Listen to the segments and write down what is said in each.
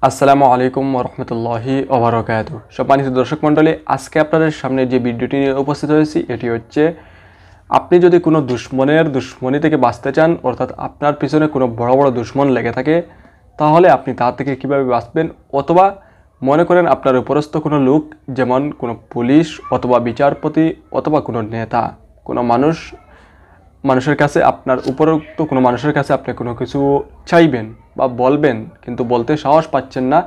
আসসালামু আলাইকুম ওরহমতুল্লাহি ওবারাকাতুহু। সম্মানিত দর্শক মণ্ডলী, আজকে আপনাদের সামনে যে ভিডিওটি নিয়ে উপস্থিত হয়েছি এটি হচ্ছে, আপনি যদি কোনো দুশ্মনী থেকে বাঁচতে চান, অর্থাৎ আপনার পিছনে কোনো বড় বড় দুশ্মন লেগে থাকে, তাহলে আপনি তা থেকে কীভাবে বাঁচবেন। অথবা মনে করেন আপনার উপরস্থ কোনো লোক, যেমন কোনো পুলিশ অথবা বিচারপতি অথবা কোনো নেতা, কোনো মানুষের কাছে, আপনার উপরোক্ত কোনো মানুষের কাছে আপনি কোনো কিছু চাইবেন বা বলবেন, কিন্তু বলতে সাহস পাচ্ছেন না,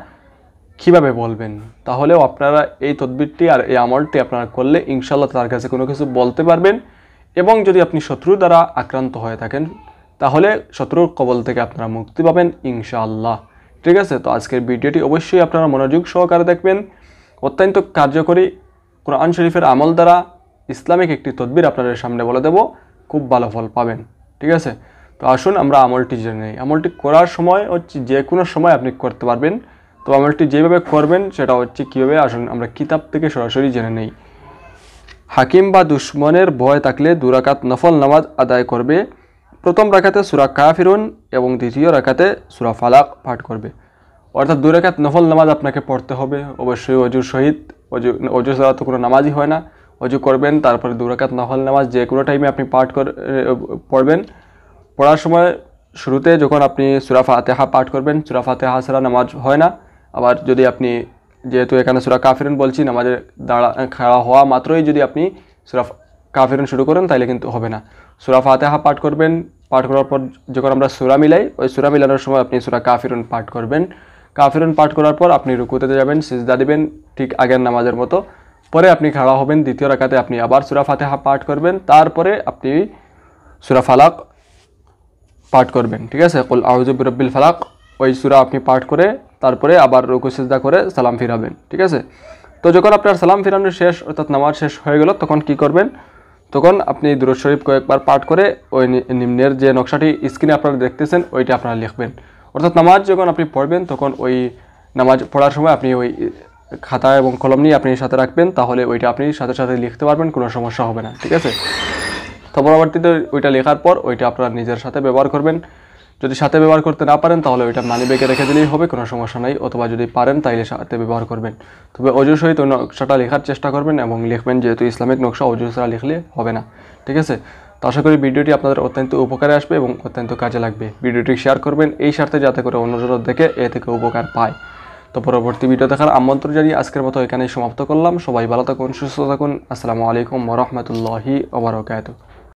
কিভাবে বলবেন। তাহলেও আপনারা এই তদবিরটি আর এই আমলটি আপনারা করলে ইনশাআল্লাহ তার কাছে কোনো কিছু বলতে পারবেন। এবং যদি আপনি শত্রু দ্বারা আক্রান্ত হয়ে থাকেন, তাহলে শত্রুর কবল থেকে আপনারা মুক্তি পাবেন ইনশাআল্লাহ। ঠিক আছে, তো আজকের ভিডিওটি অবশ্যই আপনারা মনোযোগ সহকারে দেখবেন। অত্যন্ত কার্যকরী কোরআন শরীফের আমল দ্বারা ইসলামিক একটি তদবির আপনাদের সামনে বলে দেব, খুব ভালো ফল পাবেন। ঠিক আছে, তো আসুন আমরা আমলটি জেনে নিই। আমলটি করার সময় হচ্ছে যে কোনো সময় আপনি করতে পারবেন। তো আমলটি যেভাবে করবেন সেটা হচ্ছে কীভাবে, আসুন আমরা কিতাব থেকে সরাসরি জেনে নেই। হাকিম বা দুশ্মনের ভয় থাকলে 2 রাকাত নফল নামাজ আদায় করবে। প্রথম রাকাতে সূরা কাফিরুন এবং দ্বিতীয় রাকাতে সূরা ফালাক পাঠ করবে। অর্থাৎ 2 রাকাত নফল নামাজ আপনাকে পড়তে হবে অবশ্যই অজুর সহিত। অজু ছাড়া তো কোনো নামাজই হয় না। অজু করবেন, তারপরে 2 রাকাত নফল নামাজ যে কোনো টাইমে আপনি পড়বেন। পড়ার সময় শুরুতে যখন আপনি সূরা ফাতিহা পাঠ করবেন, সূরা ফাতিহা ছাড়া নামাজ হয় না। আবার যদি আপনি, যেহেতু এখানে সূরা কাফিরুন বলছি, নামাজের খাড়া হওয়া মাত্রই যদি আপনি সূরা কাফিরুন শুরু করেন তাহলে কিন্তু হবে না। সূরা ফাতিহা পাঠ করবেন, পাঠ করার পর যখন আমরা সূরা মিলাই, ওই সূরা মিলানোর সময় আপনি সূরা কাফিরুন পাঠ করবেন। কাফিরুন পাঠ করার পর আপনি রুকুতে যাবেন, সিজদা দিবেন ঠিক আগের নামাজের মতো। পরে আপনি খাড়া হবেন, দ্বিতীয় রাকাতে আপনি আবার সূরা ফাতিহা পাঠ করবেন, তারপরে আপনি সূরা ফালাক পাঠ করবেন। ঠিক আছে, কুল আউযু বিরাব্বিল ফালাক, ওই সূরা আপনি পাঠ করে তারপরে আবার রুকু সিজদা করে সালাম ফিরাবেন। ঠিক আছে, তো যখন আপনার সালাম ফিরানো শেষ, অর্থাৎ নামাজ শেষ হয়ে গেল, তখন কি করবেন, তখন আপনি দুরূদ শরীফ কয়েকবার পাঠ করে ওই নিম্নের যে নকশাটি স্ক্রিনে আপনারা দেখতেছেন ওইটা আপনারা লিখবেন। অর্থাৎ নামাজ যখন আপনি পড়বেন তখন ওই নামাজ পড়ার সময় আপনি ওই খাতা এবং কলম নিয়ে আপনি সাথে রাখবেন, তাহলে ওইটা আপনি সাথে সাথে লিখতে পারবেন, কোনো সমস্যা হবে না। ঠিক আছে, তো পরবর্তীতে ওইটা লেখার পর ওইটা আপনারা নিজের সাথে ব্যবহার করবেন। যদি সাথে ব্যবহার করতে না পারেন তাহলে ওইটা মানি ব্যাগে রেখে দিলেই হবে, কোনো সমস্যা নাই। অথবা যদি পারেন তাইলে সাথে ব্যবহার করবেন। তবে অজুর সহিত ওই নকশাটা লেখার চেষ্টা করবেন এবং লিখবেন, যেহেতু ইসলামিক নকশা অজু ছাড়া লিখলে হবে না। ঠিক আছে, তো আশা করি ভিডিওটি আপনাদের অত্যন্ত উপকারে আসবে এবং অত্যন্ত কাজে লাগবে। ভিডিওটি শেয়ার করবেন এই স্বার্থে, যাতে করে অন্যজন দেখে এ থেকে উপকার পায়। তো পরবর্তী ভিডিও দেখার আমন্ত্রণ জানিয়ে আজকের মতো এখানেই সমাপ্ত করলাম। সবাই ভালো থাকুন, সুস্থ থাকুন। আসসালামু আলাইকুম ওয়া রাহমাতুল্লাহি ওয়া বারাকাতুহু।